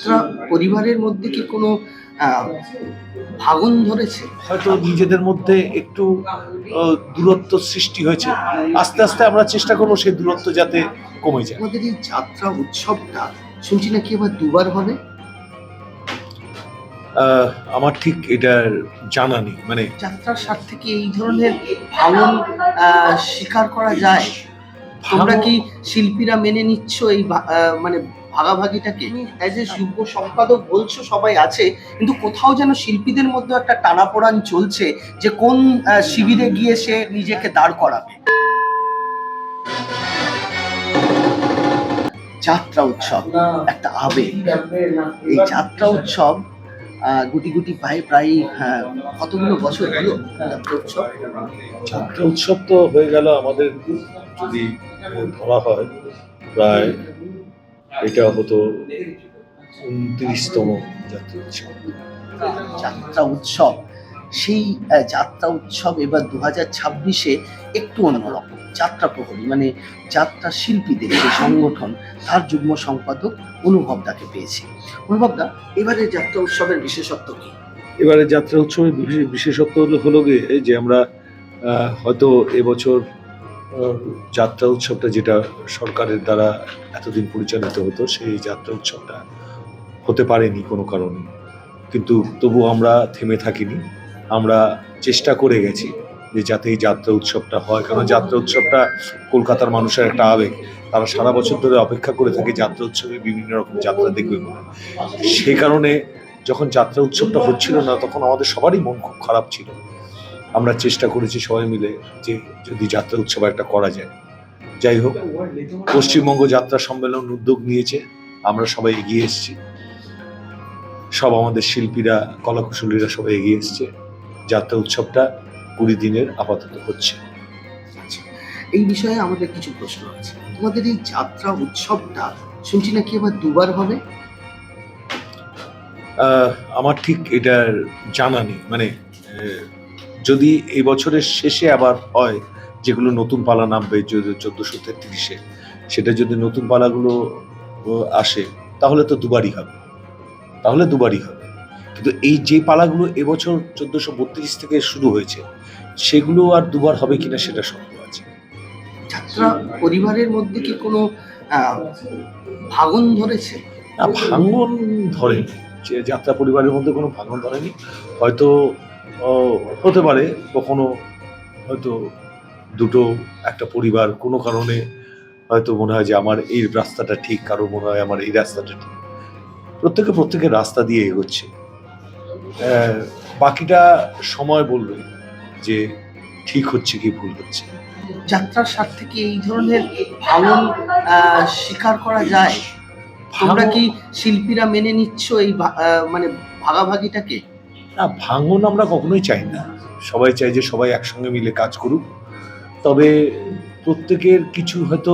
যাত্রা পরিবারের মধ্যে কি কোনো আহ, ভাঙন ধরেছে? হয়তো নিজেদের মধ্যে একটু দূরত্ব সৃষ্টি হয়েছে। আস্তে আস্তে আমরা চেষ্টা করবো সেই দূরত্ব যাতে কমে যায়। আমাদের এই যাত্রা উৎসবটা শুনছি নাকি আবার দুবার হবে। আমার ঠিক এটার জানা নেই, মানে যাত্রার স্বার্থে কি এই ধরনের ভাঙন স্বীকার করা যায়? তোমরা কি শিল্পীরা মেনে নিচ্ছ এই মানে ভাগাভাগিটাকে? অ্যাজ এ শিল্প সম্পাদক বলছো সবাই আছে, কিন্তু কোথাও যেন শিল্পীদের মধ্যে একটা টানাপোড়ান চলছে যে কোন শিবিরে গিয়ে সে নিজেকে দাঁড় করাবে। যাত্রা উৎসব একটা আবেগ। এই যাত্রা উৎসব গুটি গুটি পায়ে প্রায় কতগুলো বছর হলো যাত্রা উৎসব? যাত্রা উৎসব তো হয়ে গেল আমাদের, যদি ধরা হয় প্রায় এটা হতো 29তম যাত্রা উৎসব। যাত্রা উৎসব, সেই যাত্রা উৎসব এবার 2026-এ একটু অন্যরকম। যাত্রা প্রহরী মানে যাত্রা শিল্পীদের যে সংগঠন, তার যুগ্ম সম্পাদক অনুভবদাকে পেয়েছি। অনুভবদা, এবারে যাত্রা উৎসবের বিশেষত্ব কি? এবারে যাত্রা উৎসবের বিশেষত্ব হলো গিয়ে যে আমরা হয়তো এবছর যাত্রা উৎসবটা যেটা সরকারের দ্বারা এতদিন পরিচালিত হতো, সেই যাত্রা উৎসবটা হতে পারেনি কোনো কারণে। কিন্তু তবু আমরা থেমে থাকিনি, আমরা চেষ্টা করে গেছি যে যাতে এই যাত্রা উৎসবটা হয়। কারণ যাত্রা উৎসবটা কলকাতার মানুষের একটা আবেগ, তারা সারা বছর ধরে অপেক্ষা করে থাকে যাত্রা উৎসবে বিভিন্ন রকম যাত্রা দেখবে বলে। সেই কারণে যখন যাত্রা উৎসবটা হচ্ছিল না, তখন আমাদের সবারই মন খুব খারাপ ছিল। আমরা চেষ্টা করেছি সবাই মিলে যে যদি যাত্রা উৎসব একটা করা যায়। যাই হোক, পশ্চিমবঙ্গ যাত্রা সম্মেলন উদ্যোগ নিয়েছে, আমরা সবাই এগিয়ে এসেছি, সব আমাদের শিল্পীরা কলাকুশলীরা সবাই এগিয়ে এসছে। যাত্রা উৎসবটা 20 দিনের আপাতত হচ্ছে। এই বিষয়ে আমাদের কিছু প্রশ্ন আছে। তোমাদের এই যাত্রা উৎসবটা শুনছি নাকি আবার দুবার হবে। আমার ঠিক এটার জানা নেই, মানে যদি এই বছরের শেষে আবার হয়, যেগুলো নতুন পালা নামবে 1433-এ, সেটা যদি নতুন পালাগুলো আসে তাহলে তো দুবারই হবে, কিন্তু এই যে পালাগুলো এবছর 1432 থেকে শুরু হয়েছে, সেগুলো আর দুবার হবে কিনা সেটা সন্দেহ আছে। যাত্রা পরিবারের মধ্যে কি কোনো ভাঙন ধরেছে? না, ভাঙন ধরেনি, যে যাত্রা পরিবারের মধ্যে কোনো ভাঙন ধরেনি। হয়তো হতে পারে কখনো, হয়তো দুটো একটা পরিবার কোনো কারণে হয়তো মনে হয় যে আমার এই রাস্তাটা ঠিক, কারো মনে হয় আমার এই রাস্তাটা ঠিক, প্রত্যেকের রাস্তা দিয়ে এগোচ্ছে। বাকিটা সময় বলবে যে ঠিক হচ্ছে কি ভুল হচ্ছে। যাত্রার স্বার্থে কি এই ধরনের ভাঙন স্বীকার করা যায়? তোমরা কি শিল্পীরা মেনে নিচ্ছ এই মানে ভাগাভাগিটাকে? না, ভাঙন আমরা কখনোই চাই না। সবাই চাই যে সবাই একসঙ্গে মিলে কাজ করুক। তবে প্রত্যেকের কিছু হয়তো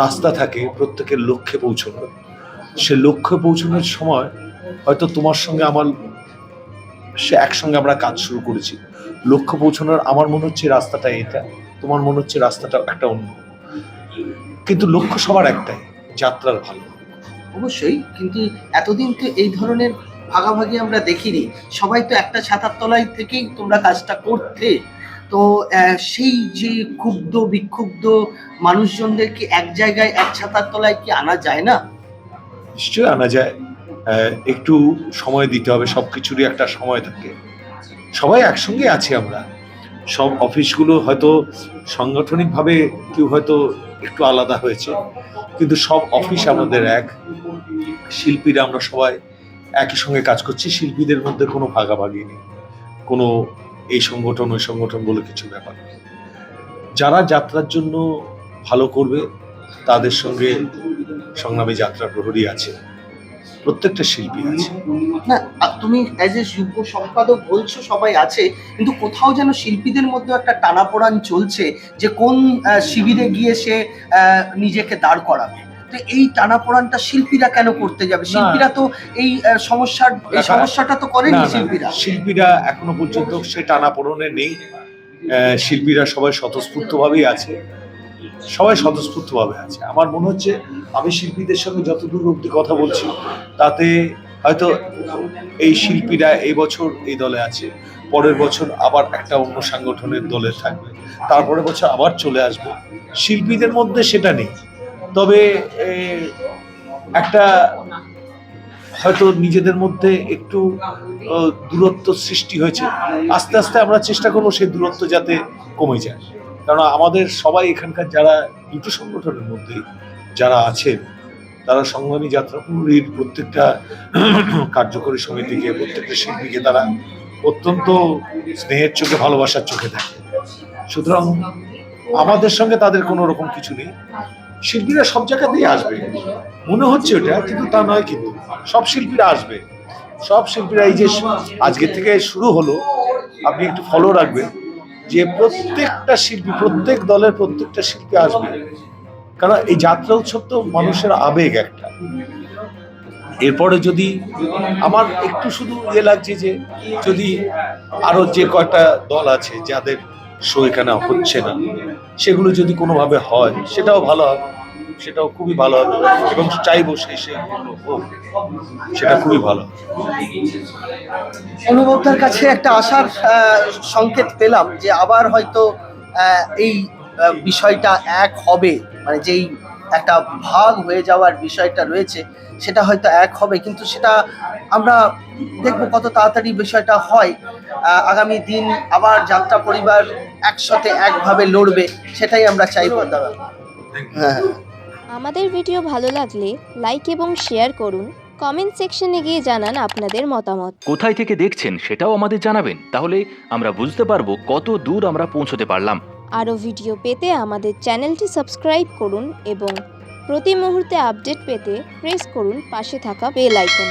রাস্তা থাকে প্রত্যেকের লক্ষ্যে পৌঁছানোর। সে লক্ষ্যে পৌঁছানোর সময় হয়তো তোমার সঙ্গে আমার একসঙ্গে আমরা কাজ শুরু করেছি। লক্ষ্য পৌঁছানোর আমার মনে হচ্ছে রাস্তাটা এটা, তোমার মনে হচ্ছে রাস্তাটা একটা অন্য, কিন্তু লক্ষ্য সবার একটাই, যাত্রার ভালো। অবশ্যই, কিন্তু এতদিন তো এই ধরনের ভাগাভাগি আমরা দেখিনি। সবাই তো একটা ছাতার তলায় থেকেই তোমরা কাজটা করতে। তো সেই যে ক্ষুব্ধ বিক্ষুব্ধ মানুষজনদেরকে এক জায়গায় এক ছাতার তলায় কি আনা যায় না? নিশ্চয়ই আনা যায়, একটু সময় দিতে হবে, সবকিছুরই একটা সময় থাকে। সবাই একসঙ্গে আছি আমরা, সব অফিসগুলো হয়তো সাংগঠনিকভাবে কেউ হয়তো একটু আলাদা হয়েছে, কিন্তু সব অফিস আমাদের এক, শিল্পীরা আমরা সবাই একই সঙ্গে কাজ করছি। শিল্পীদের মধ্যে কোনো ভাগাভাগি নেই, কোনো এই সংগঠন ওই সংগঠন বলে কিছু ব্যাপার নেই। যারা যাত্রার জন্য ভালো করবে তাদের সঙ্গে সংগ্রামী যাত্রা প্রহরী আছে, প্রত্যেকটা শিল্পী আছে। না, তুমি অ্যাজ এ শিল্প সম্পাদক বলছো সবাই আছে, কিন্তু কোথাও যেন শিল্পীদের মধ্যে একটা টানাপোড়ান চলছে যে কোন শিবিরে গিয়ে সে নিজেকে দাঁড় করাবে। তো এই টানাপোড়ানটা শিল্পীরা কেন করতে যাবে? শিল্পীরা তো এই সমস্যাটা তো করেনি শিল্পীরা এখনো পর্যন্ত সে টানাপোড়েনে নেই। শিল্পীরা সবাই স্বতঃস্ফূর্তভাবেই আছে। সবাই স্বতঃস্ফূর্তভাবে আছে। আমার মনে হচ্ছে আমি শিল্পীদের সঙ্গে যতদূর অব্দি কথা বলছি তাতে হয়তো এই শিল্পীরা এই বছর এই দলে আছে, পরের বছর আবার একটা অন্য সাংগঠনের দলে থাকবে, তারপরের বছর আবার চলে আসবে। শিল্পীদের মধ্যে সেটা নেই, তবে একটা হয়তো নিজেদের মধ্যে একটু দূরত্ব সৃষ্টি হয়েছে। আস্তে আস্তে আমরা চেষ্টা করবো সেই দূরত্ব যাতে কমে যায়, কারণ আমাদের সবাই এখানকার যারা দুটো সংগঠনের মধ্যে যারা আছেন তারা সংগ্রামী যাত্রাপুরীর প্রত্যেকটা কার্যকরী সমিতিকে, প্রত্যেকটা শিল্পীকে তারা অত্যন্ত স্নেহের চোখে, ভালোবাসার চোখে দেখে। সুতরাং আমাদের সঙ্গে তাদের কোনো রকম কিছু নেই। শিল্পীরা সব জায়গাতেই আসবে মনে হচ্ছে ওটা, কিন্তু তা নয়। কিন্তু সব শিল্পীরা আসবে, সব শিল্পীরা এই যে আজকে থেকে শুরু হলো, আপনি একটু ফলো রাখবেন যে প্রত্যেকটা শিল্পী, প্রত্যেক দলের প্রত্যেকটা শিল্পী আসবে, কারণ এই যাত্রা উৎসব তো মানুষের আবেগ একটা। এরপরে যদি আমার একটু শুধু লাগছে যে যদি আরো যে কয়টা দল আছে যাদের শো এখানে হচ্ছে না, সেগুলো যদি কোনোভাবে হয় সেটাও ভালো হবে, সেটাও খুবই ভালো হবে, এবং চাইবো সেগুলো হোক, সেটা খুবই ভালো। অনুভবটার কাছে একটা আশার সংকেত পেলাম যে আবার হয়তো এই বিষয়টা এক হবে, মানে যেই একটা ভাগ হয়ে যাওয়ার বিষয়টা রয়েছে সেটা হয়তো এক হবে, কিন্তু সেটা আমরা দেখবো কত তাড়াতাড়ি বিষয়টা হয়। আগামী দিন আবার যাত্রা পরিবার একসাথে একভাবে লড়বে, সেটাই আমরা চাইবো দাদা। হ্যাঁ, আমাদের ভিডিও ভালো লাগলে লাইক এবং শেয়ার করুন, কমেন্ট সেকশনে গিয়ে জানান আপনাদের মতামত। কোথায় থেকে দেখছেন সেটাও আমাদের জানাবেন, তাহলে আমরা বুঝতে পারবো কত দূর আমরা পৌঁছতে পারলাম। আরও ভিডিও পেতে আমাদের চ্যানেলটি সাবস্ক্রাইব করুন এবং প্রতি মুহূর্তে আপডেট পেতে প্রেস করুন পাশে থাকা বেল আইকন।